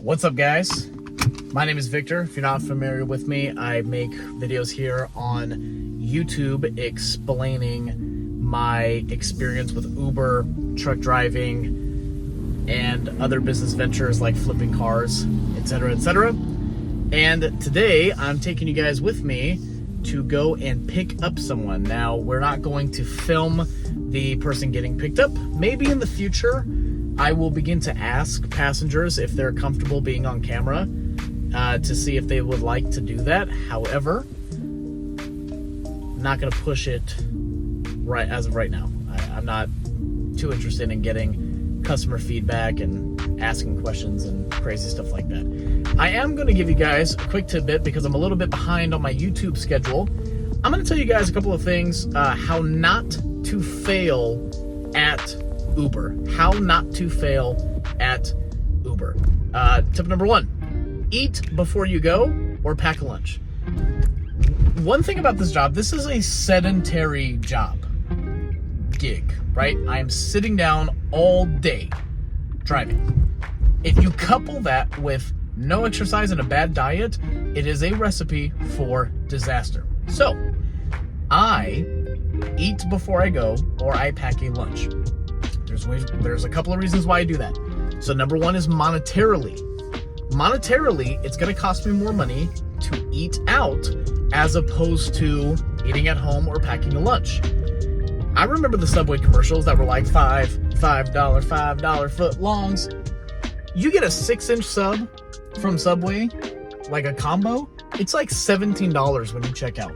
What's up, guys? My name is Victor. If you're not familiar with me, I make videos here on YouTube explaining my experience with Uber, truck driving, and other business ventures like flipping cars, etc., etc. And today I'm taking you guys with me to go and pick up someone. Now, we're not going to film the person getting picked up. Maybe in the future, I will begin to ask passengers if they're comfortable being on camera to see if they would like to do that. However, I'm not going to push it right as of right now. I'm not too interested in getting customer feedback and asking questions and crazy stuff like that. I am going to give you guys a quick tidbit because I'm a little bit behind on my YouTube schedule. I'm going to tell you guys a couple of things, how not to fail at Uber. How not to fail at Uber. Tip number 1, eat before you go or pack a lunch. One thing about this job, this is a sedentary gig, right? I am sitting down all day driving. If you couple that with no exercise and a bad diet, it is a recipe for disaster. So, I eat before I go or I pack a lunch. There's a couple of reasons why I do that. So number 1 is monetarily. Monetarily, it's going to cost me more money to eat out as opposed to eating at home or packing a lunch. I remember the Subway commercials that were like $5 foot longs. You get a 6-inch sub from Subway, like a combo, it's like $17 when you check out.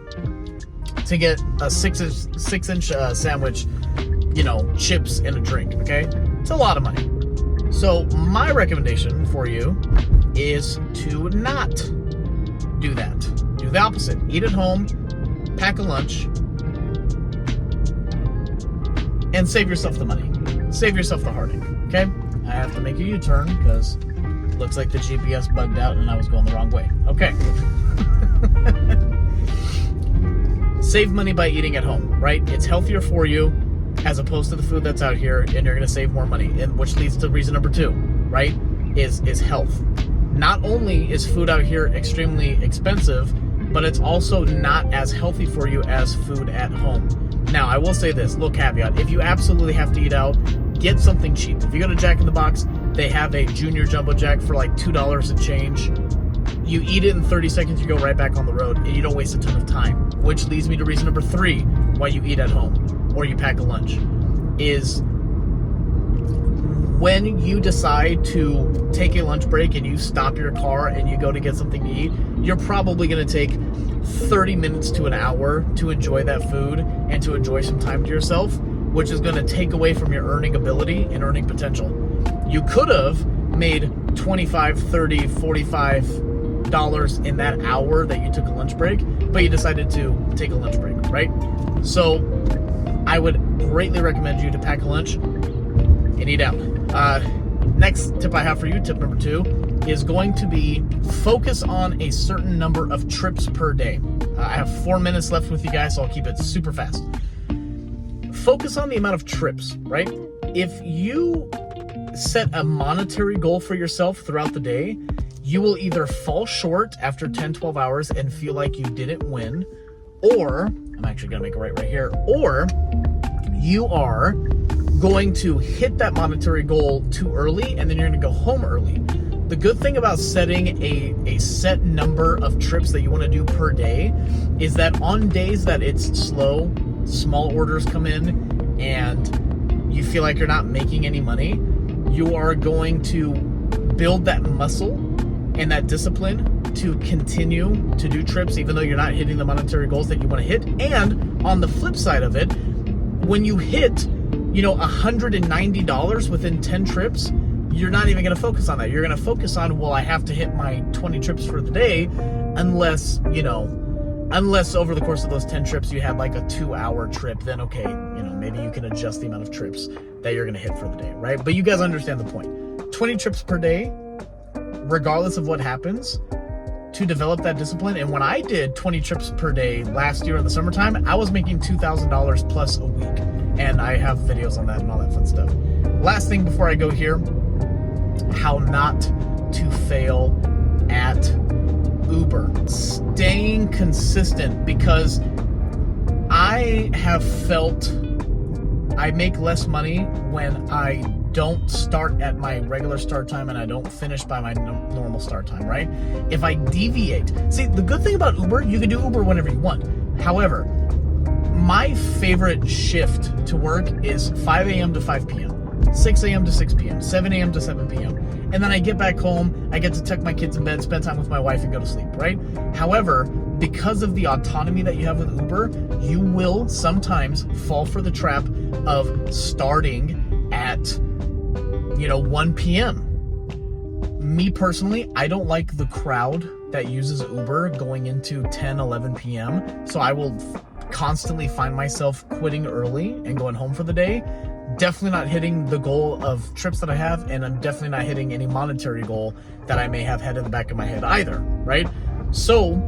To get a 6-inch sandwich, chips and a drink, okay? It's a lot of money. So my recommendation for you is to not do that. Do the opposite. Eat at home, pack a lunch, and save yourself the money. Save yourself the heartache, okay? I have to make a U-turn because it looks like the GPS bugged out and I was going the wrong way. Okay. Save money by eating at home, right? It's healthier for you as opposed to the food that's out here, and you're going to save more money, and which leads to reason number 2, right? Is health. Not only is food out here extremely expensive, but it's also not as healthy for you as food at home. Now, I will say this, little caveat: if you absolutely have to eat out, get something cheap. If you go to Jack in the Box, they have a junior jumbo jack for like $2 and change. You eat it in 30 seconds, you go right back on the road, and you don't waste a ton of time. Which leads me to reason number 3 why you eat at home or you pack a lunch, is when you decide to take a lunch break and you stop your car and you go to get something to eat, you're probably going to take 30 minutes to an hour to enjoy that food and to enjoy some time to yourself, which is going to take away from your earning ability and earning potential. You could have made $25, $30, $45 in that hour that you took a lunch break, but you decided to take a lunch break, right? So I would greatly recommend you to pack a lunch and eat out. Next tip I have for you, tip number 2, is going to be focus on a certain number of trips per day. I have 4 minutes left with you guys, so I'll keep it super fast. Focus on the amount of trips, right? If you set a monetary goal for yourself throughout the day, you will either fall short after 10, 12 hours and feel like you didn't win, or, I'm actually going to make it right here, or you are going to hit that monetary goal too early and then you're going to go home early. The good thing about setting a set number of trips that you want to do per day is that on days that it's slow, small orders come in, and you feel like you're not making any money, you are going to build that muscle and that discipline to continue to do trips even though you're not hitting the monetary goals that you want to hit. And on the flip side of it, when you hit, $190 within 10 trips, you're not even going to focus on that. You're going to focus on, well, I have to hit my 20 trips for the day, unless over the course of those 10 trips you had like a 2-hour trip, then okay, maybe you can adjust the amount of trips that you're going to hit for the day, right? But you guys understand the point. 20 trips per day, regardless of what happens, to develop that discipline. And when I did 20 trips per day last year in the summertime, I was making $2,000 plus a week. And I have videos on that and all that fun stuff. Last thing before I go here, how not to fail at Uber. Staying consistent, because I have felt I make less money when I don't start at my regular start time and I don't finish by my normal start time, right? If I deviate, see, the good thing about Uber, you can do Uber whenever you want. However, my favorite shift to work is 5 a.m. to 5 p.m., 6 a.m. to 6 p.m., 7 a.m. to 7 p.m. And then I get back home, I get to tuck my kids in bed, spend time with my wife, and go to sleep, right? However, because of the autonomy that you have with Uber, you will sometimes fall for the trap of starting at 1 p.m. Me personally, I don't like the crowd that uses Uber going into 10, 11 p.m. So I will constantly find myself quitting early and going home for the day. Definitely not hitting the goal of trips that I have, and I'm definitely not hitting any monetary goal that I may have had in the back of my head either, right? So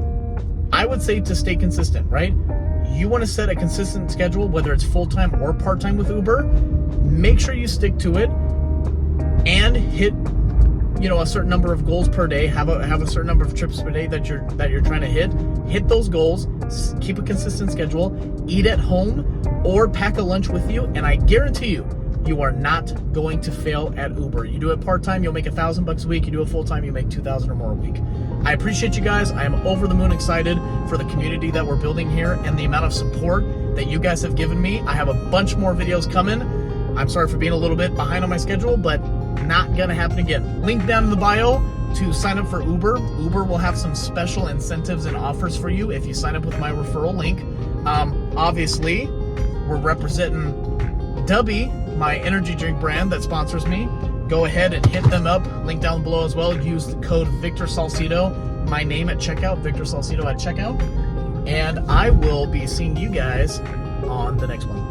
I would say to stay consistent, right? You want to set a consistent schedule, whether it's full-time or part-time with Uber. Make sure you stick to it and hit a certain number of goals per day, have a certain number of trips per day that you're trying to hit those goals, keep a consistent schedule, eat at home or pack a lunch with you, and I guarantee you are not going to fail at Uber. You do it part-time, you'll make $1,000 a week. You do it full-time, you make $2,000 or more a week. I appreciate you guys. I am over the moon excited for the community that we're building here and the amount of support that you guys have given me. I have a bunch more videos coming. I'm sorry for being a little bit behind on my schedule, but not gonna happen again. Link down in the bio to sign up for Uber. Uber will have some special incentives and offers for you if you sign up with my referral link. Obviously, we're representing Dubby, my energy drink brand that sponsors me. Go ahead and hit them up. Link down below as well. Use the code Victor Salcido, my name at checkout, Victor Salcido at checkout. And I will be seeing you guys on the next one.